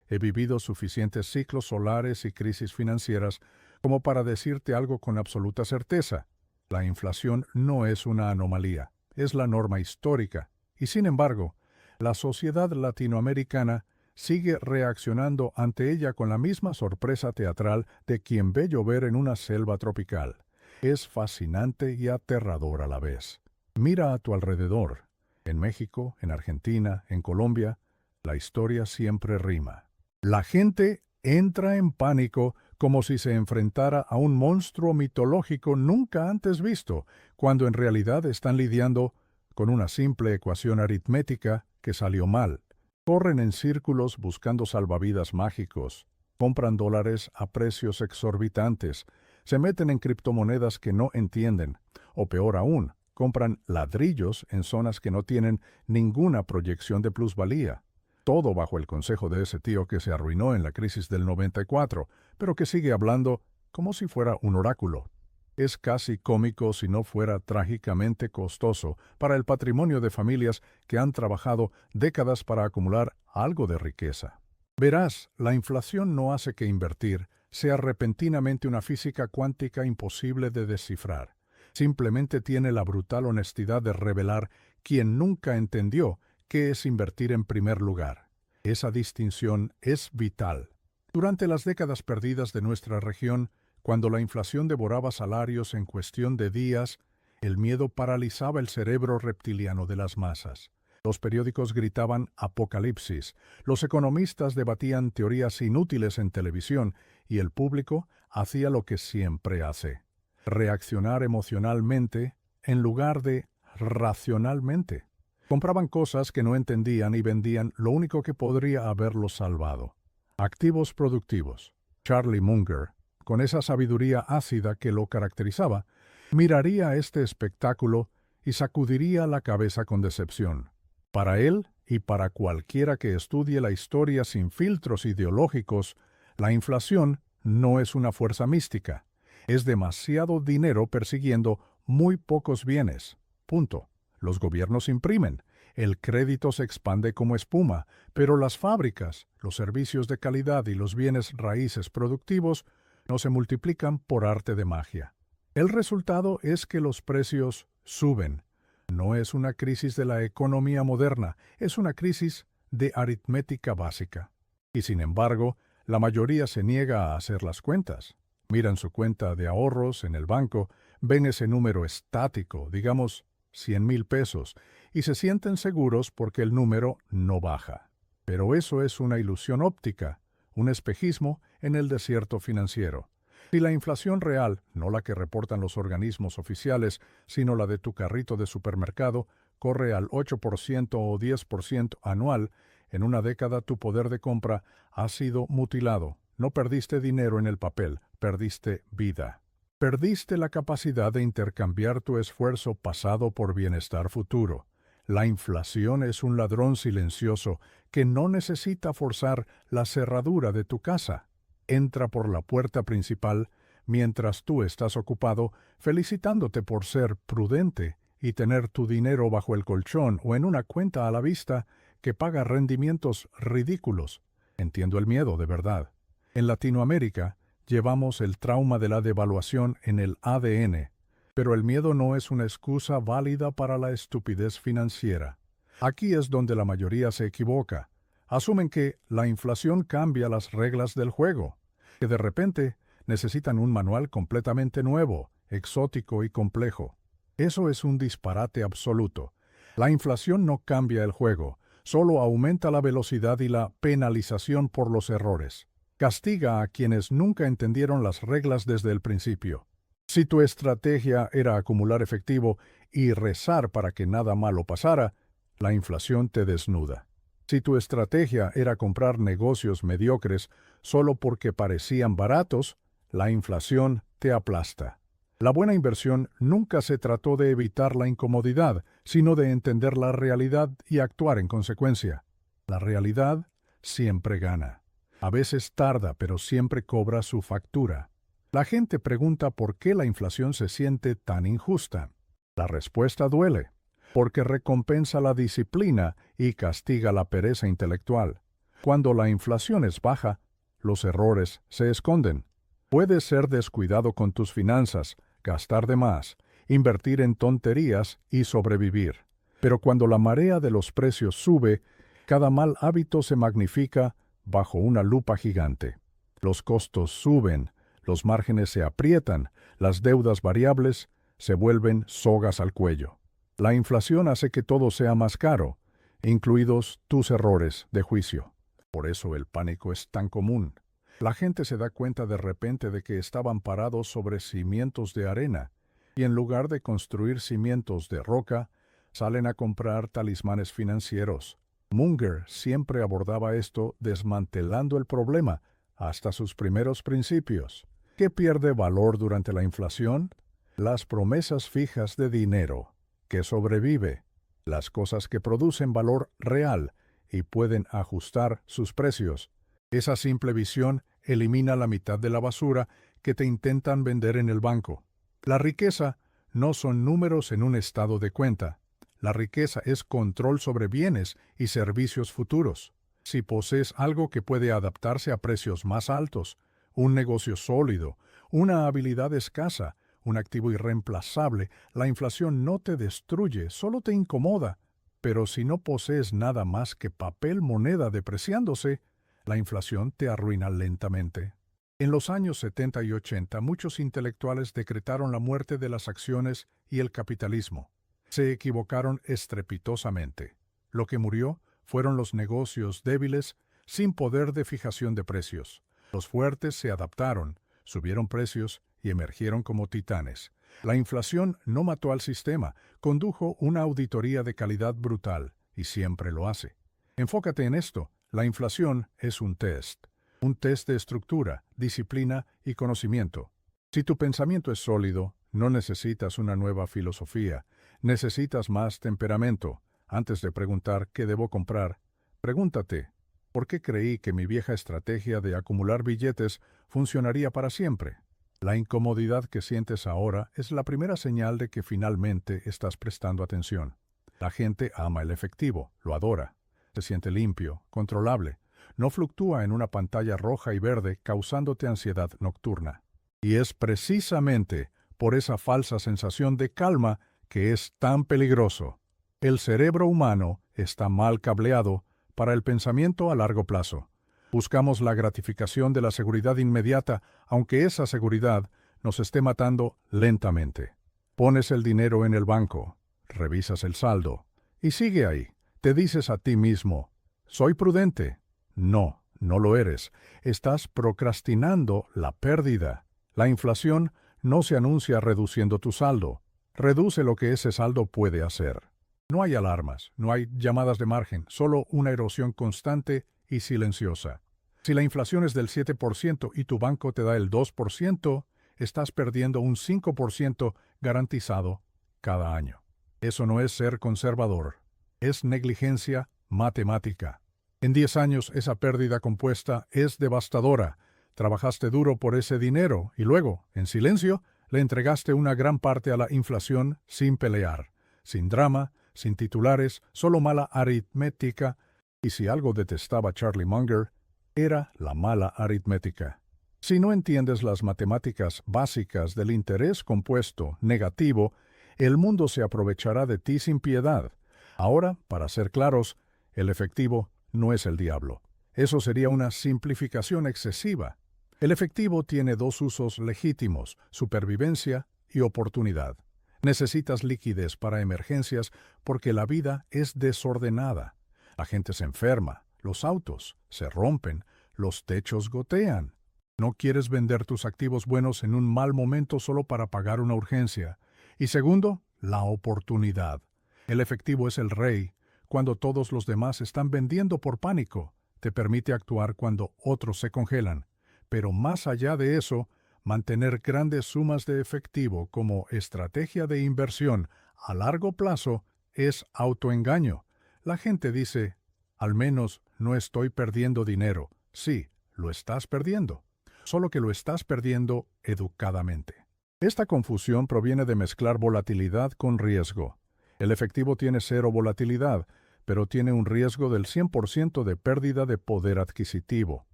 He vivido suficientes ciclos solares y crisis financieras como para decirte algo con absoluta certeza. La inflación no es una anomalía, es la norma histórica. Y sin embargo, la sociedad latinoamericana sigue reaccionando ante ella con la misma sorpresa teatral de quien ve llover en una selva tropical. Es fascinante y aterrador a la vez. Mira a tu alrededor. En México, en Argentina, en Colombia, la historia siempre rima. La gente entra en pánico como si se enfrentara a un monstruo mitológico nunca antes visto, cuando en realidad están lidiando con una simple ecuación aritmética que salió mal. Corren en círculos buscando salvavidas mágicos, compran dólares a precios exorbitantes, se meten en criptomonedas que no entienden, o peor aún, compran ladrillos en zonas que no tienen ninguna proyección de plusvalía. Todo bajo el consejo de ese tío que se arruinó en la crisis del 94, pero que sigue hablando como si fuera un oráculo. Es casi cómico si no fuera trágicamente costoso para el patrimonio de familias que han trabajado décadas para acumular algo de riqueza. Verás, la inflación no hace que invertir sea repentinamente una física cuántica imposible de descifrar. Simplemente tiene la brutal honestidad de revelar quien nunca entendió qué es invertir en primer lugar. Esa distinción es vital. Durante las décadas perdidas de nuestra región, cuando la inflación devoraba salarios en cuestión de días, el miedo paralizaba el cerebro reptiliano de las masas. Los periódicos gritaban apocalipsis, los economistas debatían teorías inútiles en televisión y el público hacía lo que siempre hace: reaccionar emocionalmente en lugar de racionalmente. Compraban cosas que no entendían y vendían lo único que podría haberlos salvado. Activos productivos. Charlie Munger, con esa sabiduría ácida que lo caracterizaba, miraría este espectáculo y sacudiría la cabeza con decepción. Para él, y para cualquiera que estudie la historia sin filtros ideológicos, la inflación no es una fuerza mística. Es demasiado dinero persiguiendo muy pocos bienes. Punto. Los gobiernos imprimen, el crédito se expande como espuma, pero las fábricas, los servicios de calidad y los bienes raíces productivos no se multiplican por arte de magia. El resultado es que los precios suben. No es una crisis de la economía moderna, es una crisis de aritmética básica. Y sin embargo, la mayoría se niega a hacer las cuentas. Miran su cuenta de ahorros en el banco, ven ese número estático, digamos 100,000 pesos, y se sienten seguros porque el número no baja. Pero eso es una ilusión óptica, un espejismo en el desierto financiero. Si la inflación real, no la que reportan los organismos oficiales, sino la de tu carrito de supermercado, corre al 8% o 10% anual, en una década tu poder de compra ha sido mutilado. No perdiste dinero en el papel, perdiste vida. Perdiste la capacidad de intercambiar tu esfuerzo pasado por bienestar futuro. La inflación es un ladrón silencioso que no necesita forzar la cerradura de tu casa. Entra por la puerta principal mientras tú estás ocupado felicitándote por ser prudente y tener tu dinero bajo el colchón o en una cuenta a la vista que paga rendimientos ridículos. Entiendo el miedo, de verdad. En Latinoamérica, llevamos el trauma de la devaluación en el ADN, pero el miedo no es una excusa válida para la estupidez financiera. Aquí es donde la mayoría se equivoca. Asumen que la inflación cambia las reglas del juego, que de repente necesitan un manual completamente nuevo, exótico y complejo. Eso es un disparate absoluto. La inflación no cambia el juego, solo aumenta la velocidad y la penalización por los errores. Castiga a quienes nunca entendieron las reglas desde el principio. Si tu estrategia era acumular efectivo y rezar para que nada malo pasara, la inflación te desnuda. Si tu estrategia era comprar negocios mediocres solo porque parecían baratos, la inflación te aplasta. La buena inversión nunca se trató de evitar la incomodidad, sino de entender la realidad y actuar en consecuencia. La realidad siempre gana. A veces tarda, pero siempre cobra su factura. La gente pregunta por qué la inflación se siente tan injusta. La respuesta duele, porque recompensa la disciplina y castiga la pereza intelectual. Cuando la inflación es baja, los errores se esconden. Puedes ser descuidado con tus finanzas, gastar de más, invertir en tonterías y sobrevivir. Pero cuando la marea de los precios sube, cada mal hábito se magnifica bajo una lupa gigante. Los costos suben, los márgenes se aprietan, las deudas variables se vuelven sogas al cuello. La inflación hace que todo sea más caro, incluidos tus errores de juicio. Por eso el pánico es tan común. La gente se da cuenta de repente de que estaban parados sobre cimientos de arena, y en lugar de construir cimientos de roca, salen a comprar talismanes financieros. Munger siempre abordaba esto desmantelando el problema hasta sus primeros principios. ¿Qué pierde valor durante la inflación? Las promesas fijas de dinero, que sobrevive, las cosas que producen valor real y pueden ajustar sus precios. Esa simple visión elimina la mitad de la basura que te intentan vender en el banco. La riqueza no son números en un estado de cuenta. La riqueza es control sobre bienes y servicios futuros. Si posees algo que puede adaptarse a precios más altos, un negocio sólido, una habilidad escasa, un activo irreemplazable, la inflación no te destruye, solo te incomoda. Pero si no posees nada más que papel moneda depreciándose, la inflación te arruina lentamente. En los años 70 y 80, muchos intelectuales decretaron la muerte de las acciones y el capitalismo. Se equivocaron estrepitosamente. Lo que murió fueron los negocios débiles sin poder de fijación de precios. Los fuertes se adaptaron, subieron precios y emergieron como titanes. La inflación no mató al sistema, condujo una auditoría de calidad brutal, y siempre lo hace. Enfócate en esto. La inflación es un test de estructura, disciplina y conocimiento. Si tu pensamiento es sólido, no necesitas una nueva filosofía, necesitas más temperamento. Antes de preguntar qué debo comprar, pregúntate, ¿por qué creí que mi vieja estrategia de acumular billetes funcionaría para siempre? La incomodidad que sientes ahora es la primera señal de que finalmente estás prestando atención. La gente ama el efectivo, lo adora. Se siente limpio, controlable. No fluctúa en una pantalla roja y verde causándote ansiedad nocturna. Y es precisamente por esa falsa sensación de calma que es tan peligroso. El cerebro humano está mal cableado para el pensamiento a largo plazo. Buscamos la gratificación de la seguridad inmediata, aunque esa seguridad nos esté matando lentamente. Pones el dinero en el banco, revisas el saldo, y sigue ahí. Te dices a ti mismo, ¿soy prudente? No, no lo eres. Estás procrastinando la pérdida. La inflación no se anuncia reduciendo tu saldo. Reduce lo que ese saldo puede hacer. No hay alarmas, no hay llamadas de margen, solo una erosión constante y silenciosa. Si la inflación es del 7% y tu banco te da el 2%, estás perdiendo un 5% garantizado cada año. Eso no es ser conservador. Es negligencia matemática. En 10 años esa pérdida compuesta es devastadora. Trabajaste duro por ese dinero y luego, en silencio, le entregaste una gran parte a la inflación sin pelear, sin drama, sin titulares, solo mala aritmética. Y si algo detestaba Charlie Munger, era la mala aritmética. Si no entiendes las matemáticas básicas del interés compuesto negativo, el mundo se aprovechará de ti sin piedad. Ahora, para ser claros, el efectivo no es el diablo. Eso sería una simplificación excesiva. El efectivo tiene dos usos legítimos: supervivencia y oportunidad. Necesitas liquidez para emergencias porque la vida es desordenada. La gente se enferma, los autos se rompen, los techos gotean. No quieres vender tus activos buenos en un mal momento solo para pagar una urgencia. Y segundo, la oportunidad. El efectivo es el rey cuando todos los demás están vendiendo por pánico. Te permite actuar cuando otros se congelan. Pero más allá de eso, mantener grandes sumas de efectivo como estrategia de inversión a largo plazo es autoengaño. La gente dice, al menos no estoy perdiendo dinero. Sí, lo estás perdiendo. Solo que lo estás perdiendo educadamente. Esta confusión proviene de mezclar volatilidad con riesgo. El efectivo tiene cero volatilidad, pero tiene un riesgo del 100% de pérdida de poder adquisitivo.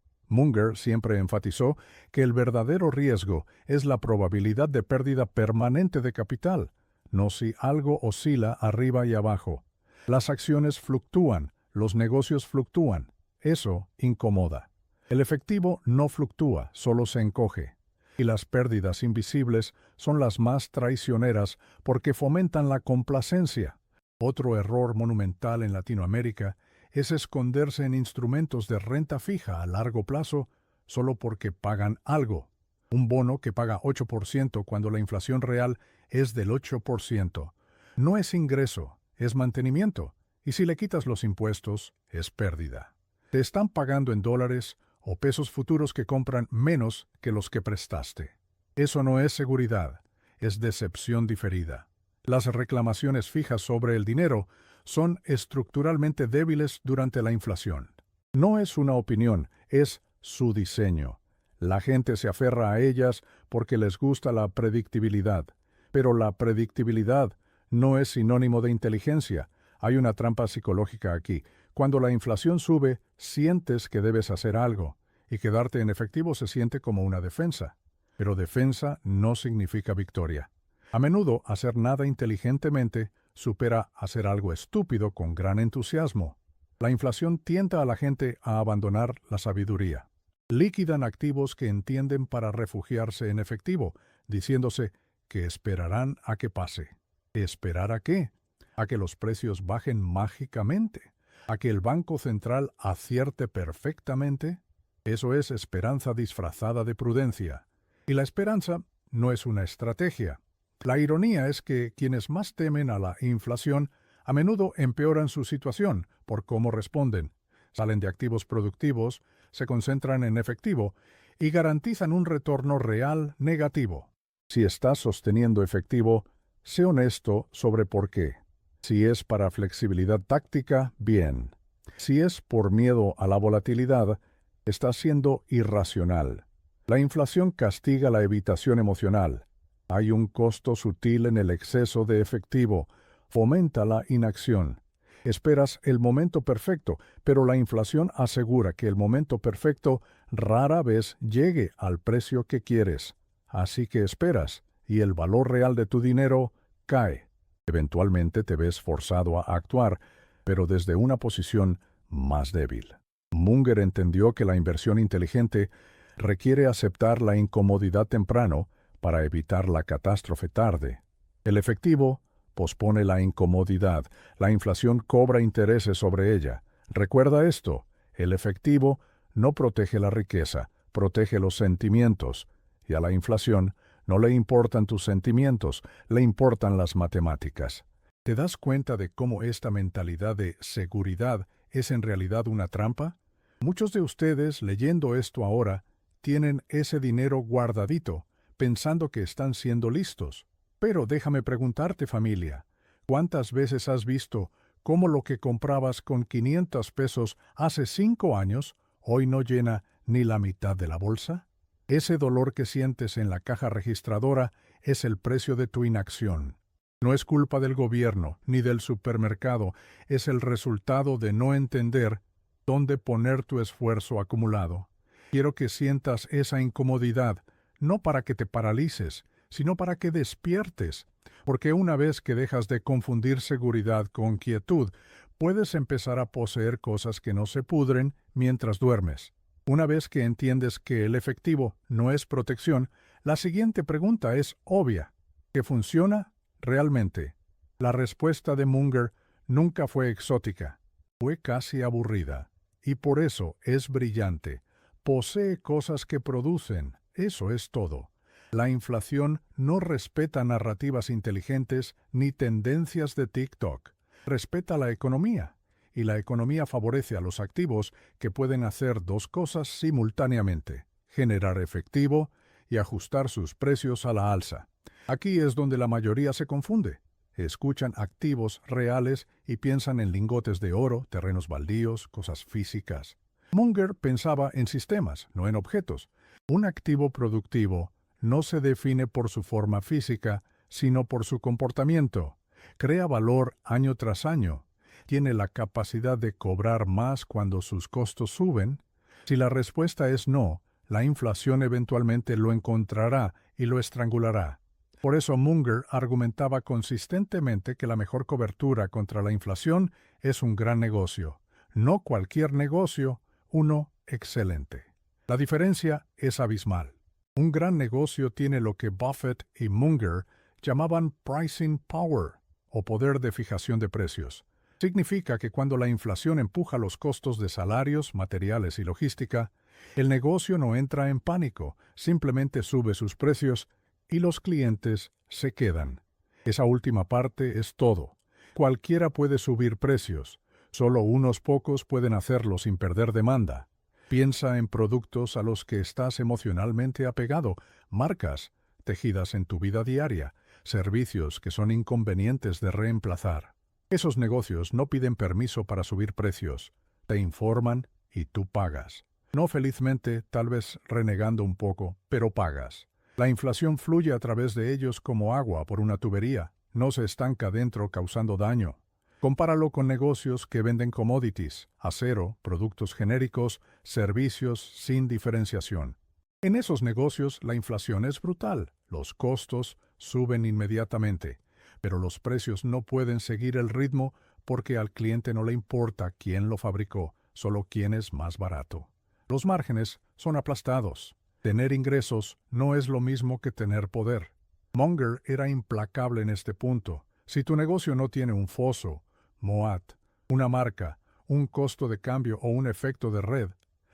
Munger siempre enfatizó que el verdadero riesgo es la probabilidad de pérdida permanente de capital, no si algo oscila arriba y abajo. Las acciones fluctúan, los negocios fluctúan. Eso incomoda. El efectivo no fluctúa, solo se encoge. Y las pérdidas invisibles son las más traicioneras porque fomentan la complacencia. Otro error monumental en Latinoamérica es esconderse en instrumentos de renta fija a largo plazo solo porque pagan algo. Un bono que paga 8% cuando la inflación real es del 8%. No es ingreso, es mantenimiento. Y si le quitas los impuestos, es pérdida. Te están pagando en dólares o pesos futuros que compran menos que los que prestaste. Eso no es seguridad, es decepción diferida. Las reclamaciones fijas sobre el dinero son estructuralmente débiles durante la inflación. No es una opinión, es su diseño. La gente se aferra a ellas porque les gusta la predictibilidad. Pero la predictibilidad no es sinónimo de inteligencia. Hay una trampa psicológica aquí. Cuando la inflación sube, sientes que debes hacer algo, y quedarte en efectivo se siente como una defensa. Pero defensa no significa victoria. A menudo, hacer nada inteligentemente supera hacer algo estúpido con gran entusiasmo. La inflación tienta a la gente a abandonar la sabiduría. Liquidan activos que entienden para refugiarse en efectivo, diciéndose que esperarán a que pase. ¿Esperar a qué? ¿A que los precios bajen mágicamente? ¿A que el Banco Central acierte perfectamente? Eso es esperanza disfrazada de prudencia. Y la esperanza no es una estrategia. La ironía es que quienes más temen a la inflación a menudo empeoran su situación por cómo responden. Salen de activos productivos, se concentran en efectivo y garantizan un retorno real negativo. Si estás sosteniendo efectivo, sé honesto sobre por qué. Si es para flexibilidad táctica, bien. Si es por miedo a la volatilidad, estás siendo irracional. La inflación castiga la evitación emocional. Hay un costo sutil en el exceso de efectivo. Fomenta la inacción. Esperas el momento perfecto, pero la inflación asegura que el momento perfecto rara vez llegue al precio que quieres. Así que esperas, y el valor real de tu dinero cae. Eventualmente te ves forzado a actuar, pero desde una posición más débil. Munger entendió que la inversión inteligente requiere aceptar la incomodidad temprano para evitar la catástrofe tarde. El efectivo pospone la incomodidad, la inflación cobra intereses sobre ella. Recuerda esto, el efectivo no protege la riqueza, protege los sentimientos, y a la inflación no le importan tus sentimientos, le importan las matemáticas. ¿Te das cuenta de cómo esta mentalidad de seguridad es en realidad una trampa? Muchos de ustedes, leyendo esto ahora, tienen ese dinero guardadito, pensando que están siendo listos. Pero déjame preguntarte, familia, ¿cuántas veces has visto cómo lo que comprabas con 500 pesos hace 5 años hoy no llena ni la mitad de la bolsa? Ese dolor que sientes en la caja registradora es el precio de tu inacción. No es culpa del gobierno ni del supermercado, es el resultado de no entender dónde poner tu esfuerzo acumulado. Quiero que sientas esa incomodidad, no para que te paralices, sino para que despiertes, porque una vez que dejas de confundir seguridad con quietud, puedes empezar a poseer cosas que no se pudren mientras duermes. Una vez que entiendes que el efectivo no es protección, la siguiente pregunta es obvia. ¿Qué funciona realmente? La respuesta de Munger nunca fue exótica, fue casi aburrida, y por eso es brillante. Posee cosas que producen, eso es todo. La inflación no respeta narrativas inteligentes ni tendencias de TikTok. Respeta la economía. Y la economía favorece a los activos que pueden hacer dos cosas simultáneamente: generar efectivo y ajustar sus precios a la alza. Aquí es donde la mayoría se confunde. Escuchan activos reales y piensan en lingotes de oro, terrenos baldíos, cosas físicas. Munger pensaba en sistemas, no en objetos. Un activo productivo no se define por su forma física, sino por su comportamiento. Crea valor año tras año. tiene la capacidad de cobrar más cuando sus costos suben? Si la respuesta es no, la inflación eventualmente lo encontrará y lo estrangulará. Por eso Munger argumentaba consistentemente que la mejor cobertura contra la inflación es un gran negocio. No cualquier negocio, uno excelente. La diferencia es abismal. Un gran negocio tiene lo que Buffett y Munger llamaban pricing power, o poder de fijación de precios. Significa que cuando la inflación empuja los costos de salarios, materiales y logística, el negocio no entra en pánico, simplemente sube sus precios y los clientes se quedan. Esa última parte es todo. Cualquiera puede subir precios, solo unos pocos pueden hacerlo sin perder demanda. Piensa en productos a los que estás emocionalmente apegado, marcas tejidas en tu vida diaria, servicios que son inconvenientes de reemplazar. Esos negocios no piden permiso para subir precios, te informan y tú pagas. No felizmente, tal vez renegando un poco, pero pagas. La inflación fluye a través de ellos como agua por una tubería, no se estanca dentro causando daño. Compáralo con negocios que venden commodities, acero, productos genéricos, servicios sin diferenciación. En esos negocios la inflación es brutal, los costos suben inmediatamente, pero los precios no pueden seguir el ritmo porque al cliente no le importa quién lo fabricó, solo quién es más barato. Los márgenes son aplastados. Tener ingresos no es lo mismo que tener poder. Munger era implacable en este punto. Si tu negocio no tiene un foso, MOAT, una marca, un costo de cambio o un efecto de red,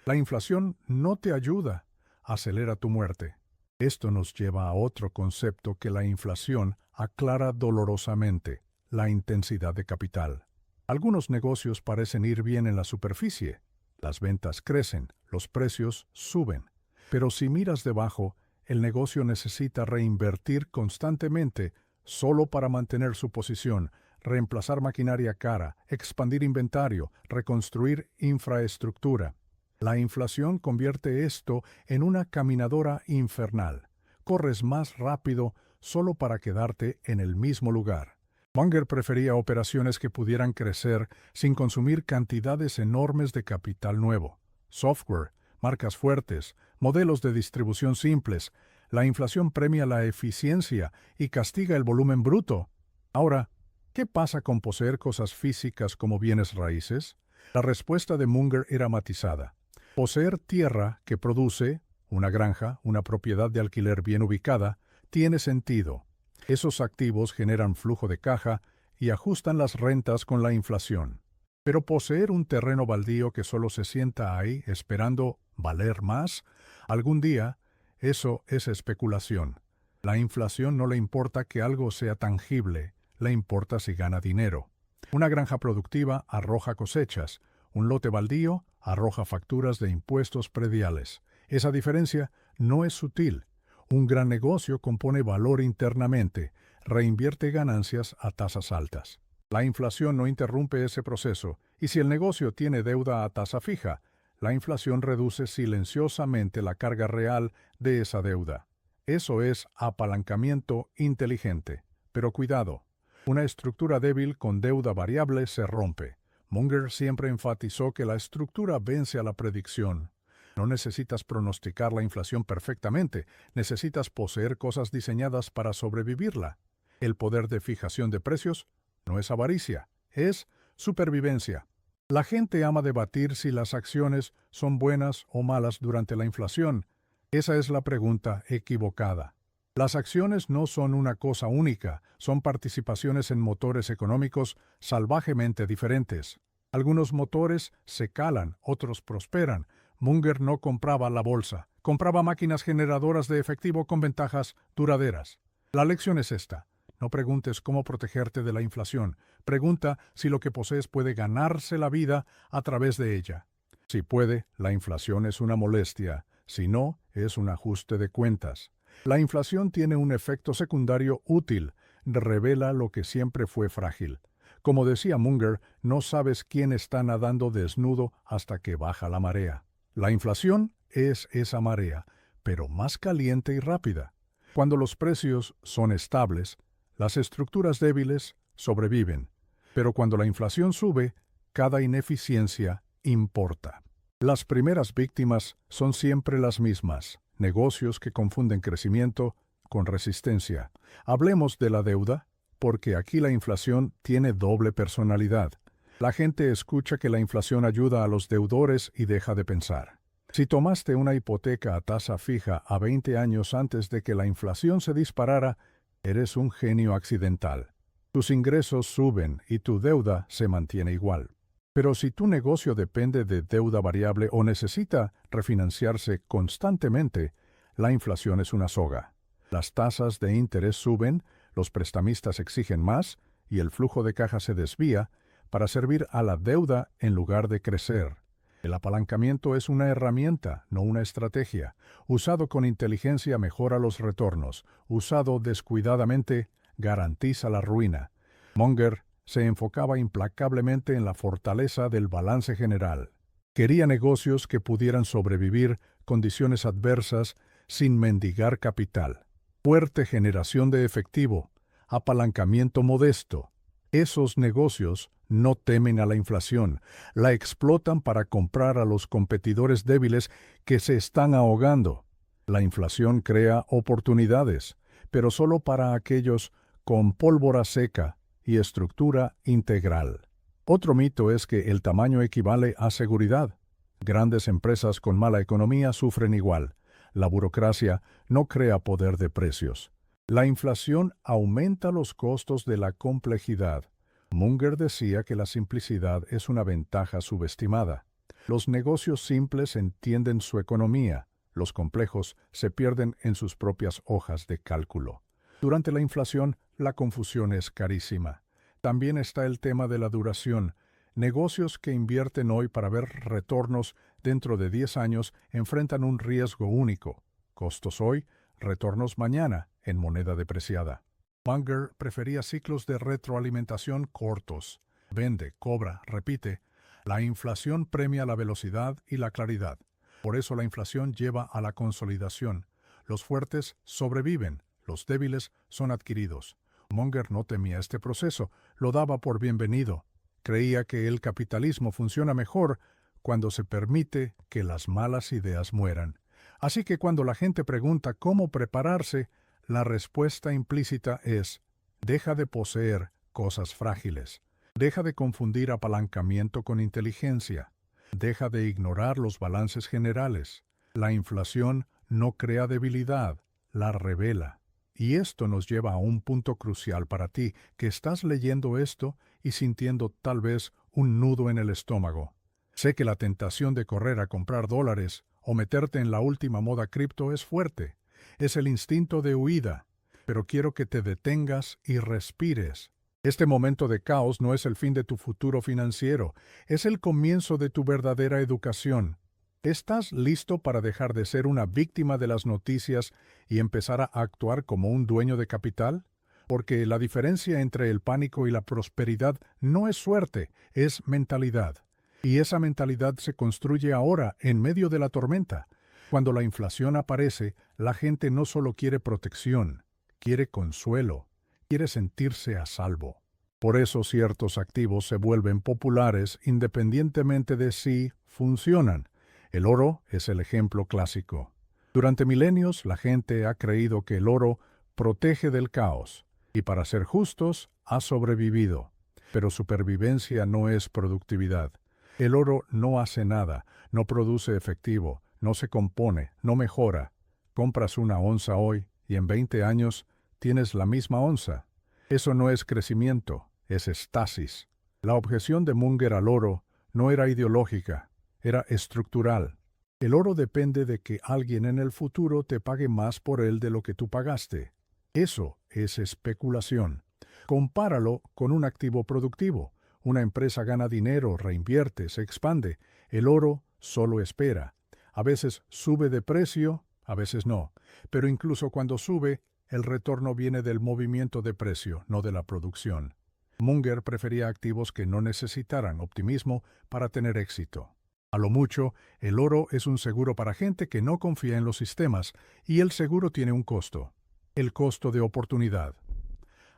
la inflación no te ayuda, acelera tu muerte. Esto nos lleva a otro concepto que la inflación aclara dolorosamente, la intensidad de capital. Algunos negocios parecen ir bien en la superficie. Las ventas crecen, los precios suben. Pero si miras debajo, el negocio necesita reinvertir constantemente solo para mantener su posición, reemplazar maquinaria cara, expandir inventario, reconstruir infraestructura. La inflación convierte esto en una caminadora infernal. Corres más rápido solo para quedarte en el mismo lugar. Munger prefería operaciones que pudieran crecer sin consumir cantidades enormes de capital nuevo. Software, marcas fuertes, modelos de distribución simples. La inflación premia la eficiencia y castiga el volumen bruto. Ahora, ¿qué pasa con poseer cosas físicas como bienes raíces? La respuesta de Munger era matizada. Poseer tierra que produce, una granja, una propiedad de alquiler bien ubicada, tiene sentido. Esos activos generan flujo de caja y ajustan las rentas con la inflación. Pero poseer un terreno baldío que solo se sienta ahí esperando valer más, algún día, eso es especulación. La inflación no le importa que algo sea tangible, le importa si gana dinero. Una granja productiva arroja cosechas, un lote baldío arroja facturas de impuestos prediales. Esa diferencia no es sutil. Un gran negocio compone valor internamente, reinvierte ganancias a tasas altas. La inflación no interrumpe ese proceso, y si el negocio tiene deuda a tasa fija, la inflación reduce silenciosamente la carga real de esa deuda. Eso es apalancamiento inteligente. Pero cuidado, una estructura débil con deuda variable se rompe. Munger siempre enfatizó que la estructura vence a la predicción. No necesitas pronosticar la inflación perfectamente, necesitas poseer cosas diseñadas para sobrevivirla. El poder de fijación de precios no es avaricia, es supervivencia. La gente ama debatir si las acciones son buenas o malas durante la inflación. Esa es la pregunta equivocada. Las acciones no son una cosa única, son participaciones en motores económicos salvajemente diferentes. Algunos motores se calan, otros prosperan. Munger no compraba la bolsa, compraba máquinas generadoras de efectivo con ventajas duraderas. La lección es esta. No preguntes cómo protegerte de la inflación. Pregunta si lo que posees puede ganarse la vida a través de ella. Si puede, la inflación es una molestia. Si no, es un ajuste de cuentas. La inflación tiene un efecto secundario útil. Revela lo que siempre fue frágil. Como decía Munger, no sabes quién está nadando desnudo hasta que baja la marea. La inflación es esa marea, pero más caliente y rápida. Cuando los precios son estables, las estructuras débiles sobreviven. Pero cuando la inflación sube, cada ineficiencia importa. Las primeras víctimas son siempre las mismas: negocios que confunden crecimiento con resistencia. Hablemos de la deuda, porque aquí la inflación tiene doble personalidad. La gente escucha que la inflación ayuda a los deudores y deja de pensar. Si tomaste una hipoteca a tasa fija a 20 años antes de que la inflación se disparara, eres un genio accidental. Tus ingresos suben y tu deuda se mantiene igual. Pero si tu negocio depende de deuda variable o necesita refinanciarse constantemente, la inflación es una soga. Las tasas de interés suben, los prestamistas exigen más y el flujo de caja se desvía para servir a la deuda en lugar de crecer. El apalancamiento es una herramienta, no una estrategia. Usado con inteligencia mejora los retornos. Usado descuidadamente, garantiza la ruina. Munger se enfocaba implacablemente en la fortaleza del balance general. Quería negocios que pudieran sobrevivir condiciones adversas sin mendigar capital. Fuerte generación de efectivo, apalancamiento modesto. Esos negocios no temen a la inflación, la explotan para comprar a los competidores débiles que se están ahogando. La inflación crea oportunidades, pero solo para aquellos con pólvora seca y estructura integral. Otro mito es que el tamaño equivale a seguridad. Grandes empresas con mala economía sufren igual. La burocracia no crea poder de precios. La inflación aumenta los costos de la complejidad. Munger decía que la simplicidad es una ventaja subestimada. Los negocios simples entienden su economía. Los complejos se pierden en sus propias hojas de cálculo. Durante la inflación, la confusión es carísima. También está el tema de la duración. Negocios que invierten hoy para ver retornos dentro de 10 años enfrentan un riesgo único. Costos hoy, retornos mañana en moneda depreciada. Munger prefería ciclos de retroalimentación cortos. Vende, cobra, repite. La inflación premia la velocidad y la claridad. Por eso la inflación lleva a la consolidación. Los fuertes sobreviven, los débiles son adquiridos. Munger no temía este proceso, lo daba por bienvenido. Creía que el capitalismo funciona mejor cuando se permite que las malas ideas mueran. Así que cuando la gente pregunta cómo prepararse, la respuesta implícita es: deja de poseer cosas frágiles, deja de confundir apalancamiento con inteligencia, deja de ignorar los balances generales. La inflación no crea debilidad, la revela. Y esto nos lleva a un punto crucial para ti, que estás leyendo esto y sintiendo tal vez un nudo en el estómago. Sé que la tentación de correr a comprar dólares o meterte en la última moda cripto es fuerte. Es el instinto de huida, pero quiero que te detengas y respires. Este momento de caos no es el fin de tu futuro financiero, es el comienzo de tu verdadera educación. ¿Estás listo para dejar de ser una víctima de las noticias y empezar a actuar como un dueño de capital? Porque la diferencia entre el pánico y la prosperidad no es suerte, es mentalidad. Y esa mentalidad se construye ahora, en medio de la tormenta. Cuando la inflación aparece, la gente no solo quiere protección, quiere consuelo, quiere sentirse a salvo. Por eso ciertos activos se vuelven populares independientemente de si funcionan. El oro es el ejemplo clásico. Durante milenios la gente ha creído que el oro protege del caos, y para ser justos, ha sobrevivido. Pero supervivencia no es productividad. El oro no hace nada, no produce efectivo, no se compone, no mejora. Compras una onza hoy y en 20 años tienes la misma onza. Eso no es crecimiento, es estasis. La objeción de Munger al oro no era ideológica, era estructural. El oro depende de que alguien en el futuro te pague más por él de lo que tú pagaste. Eso es especulación. Compáralo con un activo productivo. Una empresa gana dinero, reinvierte, se expande. El oro solo espera. A veces sube de precio, a veces no. Pero incluso cuando sube, el retorno viene del movimiento de precio, no de la producción. Munger prefería activos que no necesitaran optimismo para tener éxito. A lo mucho, el oro es un seguro para gente que no confía en los sistemas, y el seguro tiene un costo. El costo de oportunidad.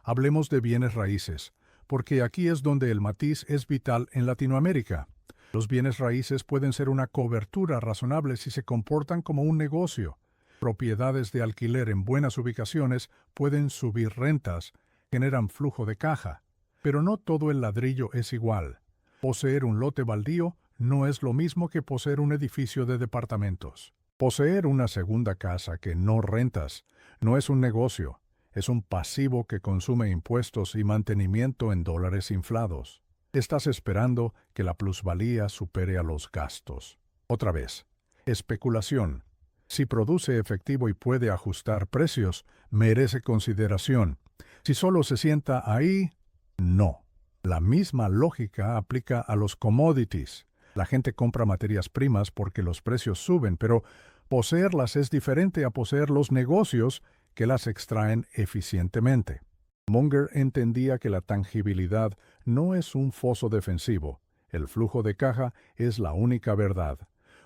Hablemos de bienes raíces. porque aquí es donde el matiz es vital en Latinoamérica. Los bienes raíces pueden ser una cobertura razonable si se comportan como un negocio. Propiedades de alquiler en buenas ubicaciones pueden subir rentas, generan flujo de caja. Pero no todo el ladrillo es igual. Poseer un lote baldío no es lo mismo que poseer un edificio de departamentos. Poseer una segunda casa que no rentas no es un negocio, es un pasivo que consume impuestos y mantenimiento en dólares inflados. Estás esperando que la plusvalía supere a los gastos. Otra vez, especulación. Si produce efectivo y puede ajustar precios, merece consideración. Si solo se sienta ahí, no. La misma lógica aplica a los commodities. La gente compra materias primas porque los precios suben, pero poseerlas es diferente a poseer los negocios que las extraen eficientemente. Munger entendía que la tangibilidad no es un foso defensivo. El flujo de caja es la única verdad.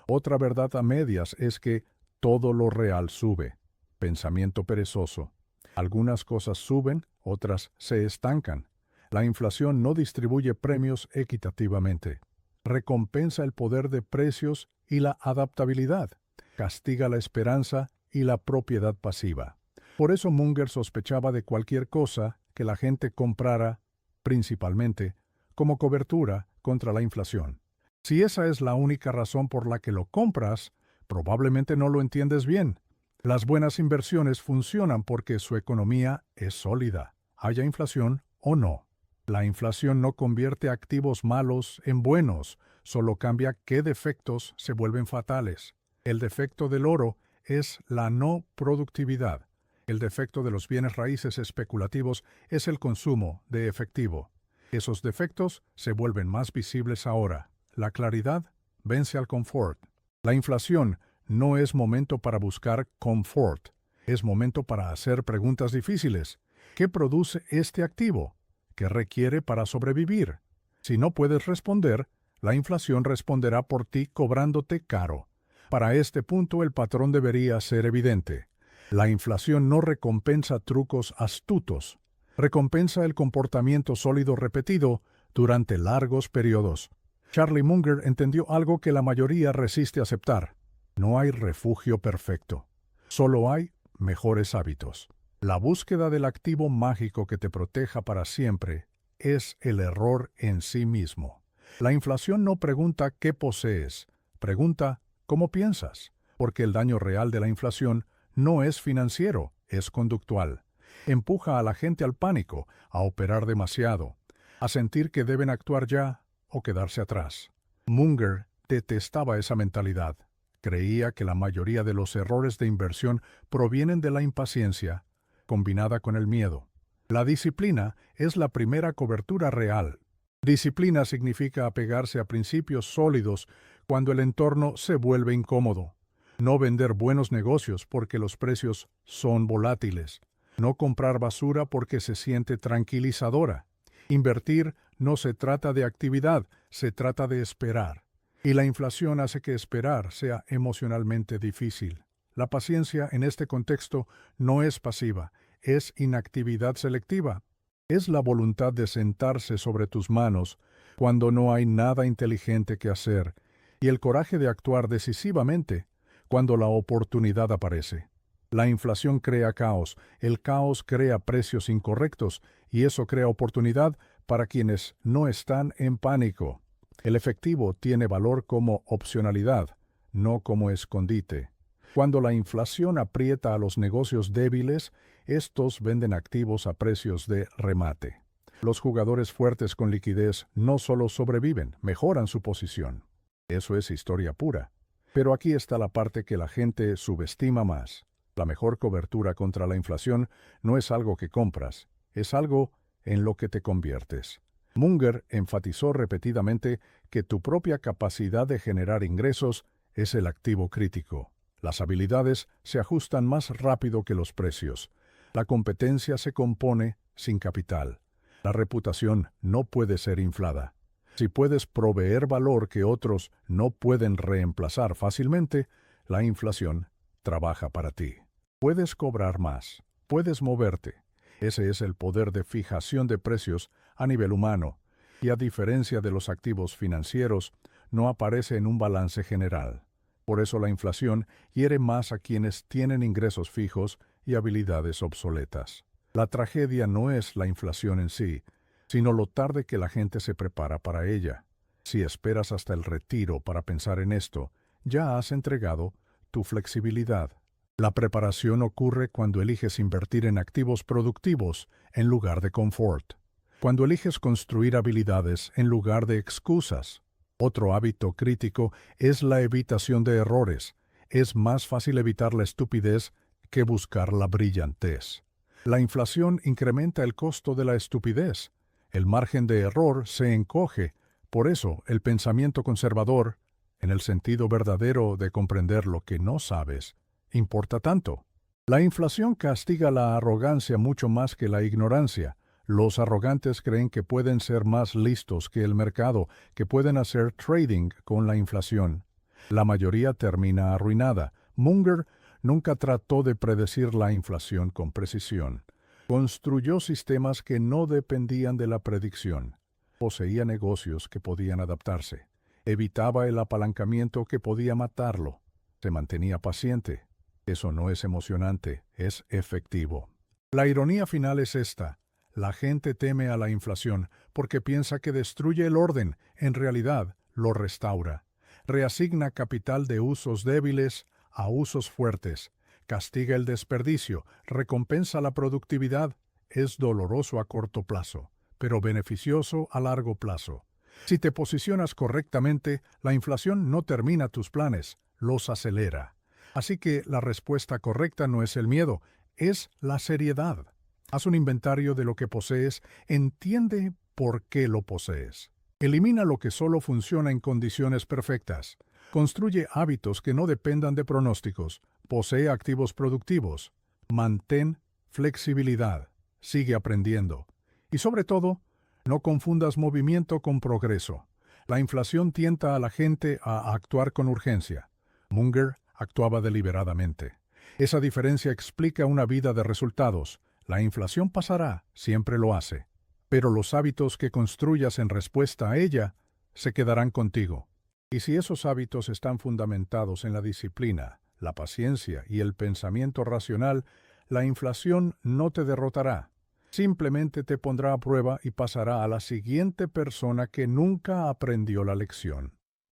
Otra verdad a medias es que todo lo real sube. Pensamiento perezoso. Algunas cosas suben, otras se estancan. La inflación no distribuye premios equitativamente. Recompensa el poder de precios y la adaptabilidad. Castiga la esperanza y la propiedad pasiva. Por eso Munger sospechaba de cualquier cosa que la gente comprara, principalmente, como cobertura contra la inflación. Si esa es la única razón por la que lo compras, probablemente no lo entiendes bien. Las buenas inversiones funcionan porque su economía es sólida, haya inflación o no. La inflación no convierte activos malos en buenos, solo cambia qué defectos se vuelven fatales. El defecto del oro es la no productividad. El defecto de los bienes raíces especulativos es el consumo de efectivo. Esos defectos se vuelven más visibles ahora. La claridad vence al confort. La inflación no es momento para buscar confort. Es momento para hacer preguntas difíciles. ¿Qué produce este activo? ¿Qué requiere para sobrevivir? Si no puedes responder, la inflación responderá por ti cobrándote caro. Para este punto el patrón debería ser evidente. La inflación no recompensa trucos astutos. Recompensa el comportamiento sólido repetido durante largos periodos. Charlie Munger entendió algo que la mayoría resiste aceptar. No hay refugio perfecto. Solo hay mejores hábitos. La búsqueda del activo mágico que te proteja para siempre es el error en sí mismo. La inflación no pregunta qué posees, pregunta cómo piensas, porque el daño real de la inflación no es financiero, es conductual. Empuja a la gente al pánico, a operar demasiado, a sentir que deben actuar ya o quedarse atrás. Munger detestaba esa mentalidad. Creía que la mayoría de los errores de inversión provienen de la impaciencia, combinada con el miedo. La disciplina es la primera cobertura real. Disciplina significa apegarse a principios sólidos cuando el entorno se vuelve incómodo. No vender buenos negocios porque los precios son volátiles. No comprar basura porque se siente tranquilizadora. Invertir no se trata de actividad, se trata de esperar. Y la inflación hace que esperar sea emocionalmente difícil. La paciencia en este contexto no es pasiva, es inactividad selectiva. Es la voluntad de sentarse sobre tus manos cuando no hay nada inteligente que hacer y el coraje de actuar decisivamente cuando la oportunidad aparece. La inflación crea caos, el caos crea precios incorrectos y eso crea oportunidad para quienes no están en pánico. El efectivo tiene valor como opcionalidad, no como escondite. Cuando la inflación aprieta a los negocios débiles, estos venden activos a precios de remate. Los jugadores fuertes con liquidez no solo sobreviven, mejoran su posición. Eso es historia pura. Pero aquí está la parte que la gente subestima más. La mejor cobertura contra la inflación no es algo que compras, es algo en lo que te conviertes. Munger enfatizó repetidamente que tu propia capacidad de generar ingresos es el activo crítico. Las habilidades se ajustan más rápido que los precios. La competencia se compone sin capital. La reputación no puede ser inflada. Si puedes proveer valor que otros no pueden reemplazar fácilmente, la inflación trabaja para ti. Puedes cobrar más, puedes moverte, Ese es el poder de fijación de precios a nivel humano, y a diferencia de los activos financieros, no aparece en un balance general. Por eso la inflación hiere más a quienes tienen ingresos fijos y habilidades obsoletas. La tragedia no es la inflación en sí, sino lo tarde que la gente se prepara para ella. Si esperas hasta el retiro para pensar en esto, ya has entregado tu flexibilidad. La preparación ocurre cuando eliges invertir en activos productivos en lugar de confort. Cuando eliges construir habilidades en lugar de excusas. Otro hábito crítico es la evitación de errores. Es más fácil evitar la estupidez que buscar la brillantez. La inflación incrementa el costo de la estupidez. El margen de error se encoge. Por eso, el pensamiento conservador, en el sentido verdadero de comprender lo que no sabes, importa tanto. La inflación castiga la arrogancia mucho más que la ignorancia. Los arrogantes creen que pueden ser más listos que el mercado, que pueden hacer trading con la inflación. La mayoría termina arruinada. Munger nunca trató de predecir la inflación con precisión. Construyó sistemas que no dependían de la predicción. Poseía negocios que podían adaptarse. Evitaba el apalancamiento que podía matarlo. Se mantenía paciente. Eso no es emocionante, es efectivo. La ironía final es esta. La gente teme a la inflación porque piensa que destruye el orden. En realidad, lo restaura. Reasigna capital de usos débiles a usos fuertes. Castiga el desperdicio, recompensa la productividad. Es doloroso a corto plazo, pero beneficioso a largo plazo. Si te posicionas correctamente, la inflación no termina tus planes, los acelera. Así que la respuesta correcta no es el miedo, es la seriedad. Haz un inventario de lo que posees, entiende por qué lo posees. Elimina lo que solo funciona en condiciones perfectas. Construye hábitos que no dependan de pronósticos. Posee activos productivos. Mantén flexibilidad. Sigue aprendiendo. Y sobre todo, no confundas movimiento con progreso. La inflación tienta a la gente a actuar con urgencia. Munger actuaba deliberadamente. Esa diferencia explica una vida de resultados. La inflación pasará, siempre lo hace, pero los hábitos que construyas en respuesta a ella se quedarán contigo. Y si esos hábitos están fundamentados en la disciplina, la paciencia y el pensamiento racional, la inflación no te derrotará. Simplemente te pondrá a prueba y pasará a la siguiente persona que nunca aprendió la lección.